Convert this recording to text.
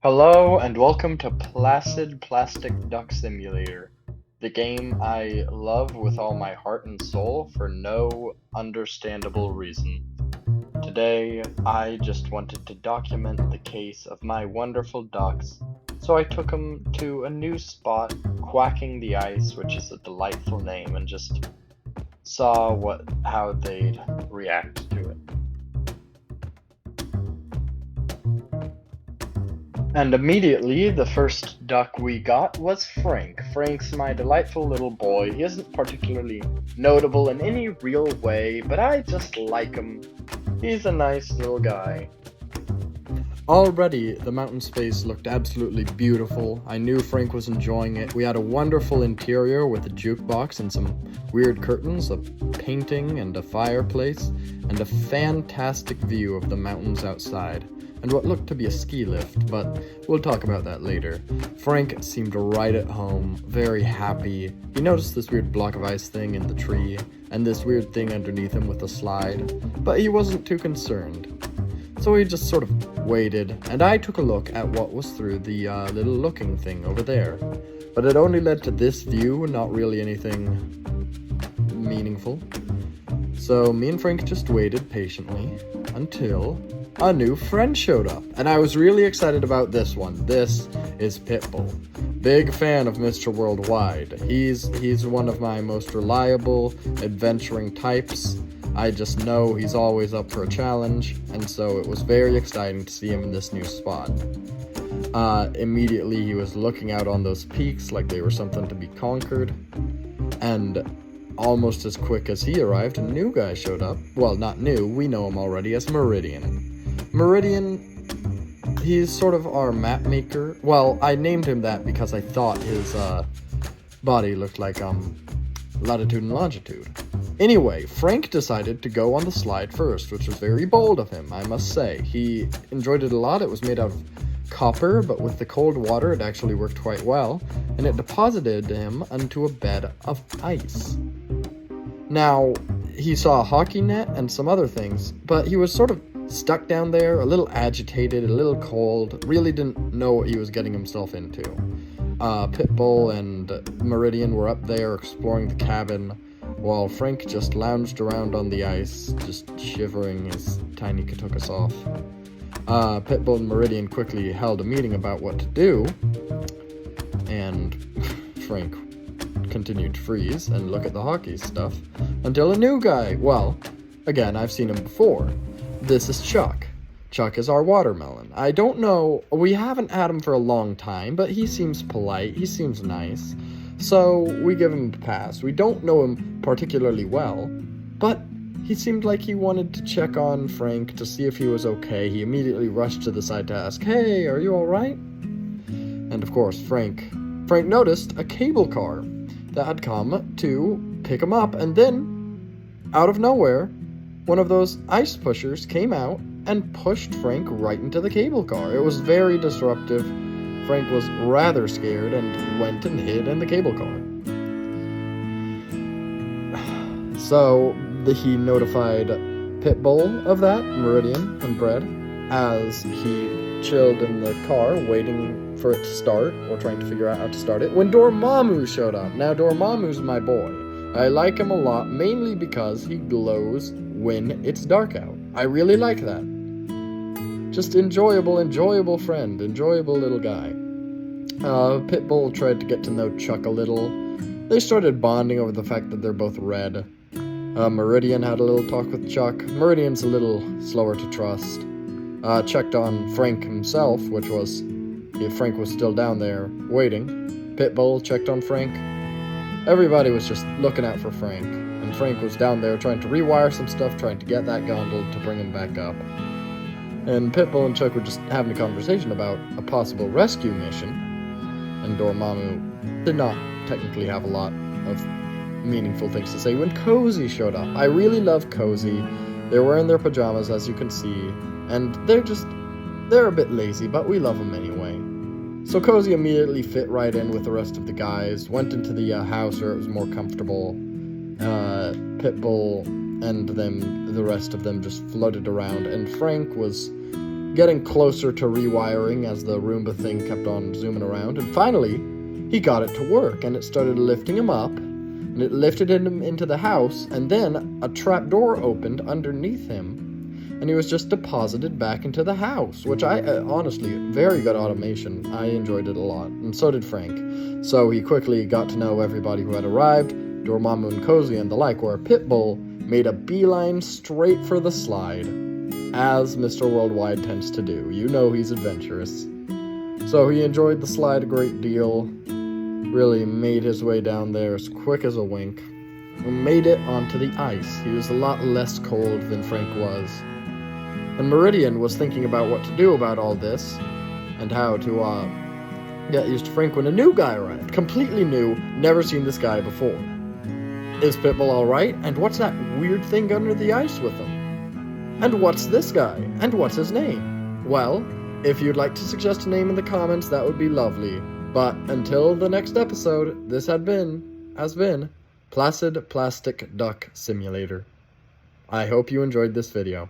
Hello and welcome to Placid Plastic Duck Simulator, the game I love with all my heart and soul for no understandable reason. Today, I just wanted to document the case of my wonderful ducks, so I took them to a new spot, Quacking the Ice, which is a delightful name, and just saw how they'd react to it. And immediately, the first duck we got was Frank. Frank's my delightful little boy. He isn't particularly notable in any real way, but I just like him. He's a nice little guy. Already, the mountain space looked absolutely beautiful. I knew Frank was enjoying it. We had a wonderful interior with a jukebox and some weird curtains, a painting and a fireplace, and a fantastic view of the mountains outside, and what looked to be a ski lift, but we'll talk about that later. Frank seemed right at home, very happy. He noticed this weird block of ice thing in the tree, and this weird thing underneath him with a slide, but he wasn't too concerned. So he just sort of waited, and I took a look at what was through the little looking thing over there. But it only led to this view, not really anything meaningful. So me and Frank just waited patiently until a new friend showed up. And I was really excited about this one. This is Pitbull. Big fan of Mr. Worldwide. He's one of my most reliable, adventuring types. I just know he's always up for a challenge, and so it was very exciting to see him in this new spot. Immediately he was looking out on those peaks like they were something to be conquered, and almost as quick as he arrived, a new guy showed up. Well, not new, we know him already as Meridian. Meridian, he's sort of our map maker. Well, I named him that because I thought his body looked like latitude and longitude. Anyway, Frank decided to go on the slide first, which was very bold of him, I must say. He enjoyed it a lot. It was made out of copper, but with the cold water it actually worked quite well, and it deposited him onto a bed of ice. Now, he saw a hockey net and some other things, but he was sort of stuck down there, a little agitated, a little cold, really didn't know what he was getting himself into. Pitbull and Meridian were up there exploring the cabin, while Frank just lounged around on the ice, just shivering as Tiny took us off. Pitbull and Meridian quickly held a meeting about what to do, and Frank continued to freeze and look at the hockey stuff until a new guy, well, again, I've seen him before. This is Chuck. Chuck is our watermelon. I don't know, we haven't had him for a long time, but he seems polite, he seems nice. So we give him a pass. We don't know him particularly well, but he seemed like he wanted to check on Frank to see if he was okay. He immediately rushed to the side to ask, "Hey, are you alright?" And of course, Frank noticed a cable car that had come to pick him up, and then, out of nowhere, one of those ice pushers came out and pushed Frank right into the cable car. It was very disruptive. Frank was rather scared and went and hid in the cable car. So he notified Pitbull of that, Meridian and Bread, as he chilled in the car waiting for it to start, or trying to figure out how to start it, when Dormammu showed up. Now Dormammu's my boy. I like him a lot, mainly because he glows when it's dark out. I really like that. Just enjoyable friend, enjoyable little guy. Pitbull tried to get to know Chuck a little. They started bonding over the fact that they're both red. Meridian had a little talk with Chuck. Meridian's a little slower to trust. Checked on Frank himself, which was if Frank was still down there waiting. Pitbull checked on Frank. Everybody was just looking out for Frank, and Frank was down there trying to rewire some stuff, trying to get that gondola to bring him back up. And Pitbull and Chuck were just having a conversation about a possible rescue mission, and Dormammu did not technically have a lot of meaningful things to say when Cozy showed up. I really love Cozy. They're wearing their pajamas, as you can see, and they're a bit lazy, but we love them anyway. So Cozy immediately fit right in with the rest of the guys, went into the house where it was more comfortable. Pitbull and the rest of them just floated around, and Frank was getting closer to rewiring as the Roomba thing kept on zooming around, and finally, he got it to work, and it started lifting him up, and it lifted him into the house, and then a trap door opened underneath him, and he was just deposited back into the house, which I, honestly, very good automation. I enjoyed it a lot, and so did Frank. So he quickly got to know everybody who had arrived, Dormammu and Cozy and the like, where Pitbull made a beeline straight for the slide, as Mr. Worldwide tends to do. You know he's adventurous. So he enjoyed the slide a great deal, really made his way down there as quick as a wink, and made it onto the ice. He was a lot less cold than Frank was. And Meridian was thinking about what to do about all this, and how to get used to Frank when a new guy arrived. Completely new, never seen this guy before. Is Pitbull alright? And what's that weird thing under the ice with him? And what's this guy? And what's his name? Well, if you'd like to suggest a name in the comments, that would be lovely. But until the next episode, this has been Placid Plastic Duck Simulator. I hope you enjoyed this video.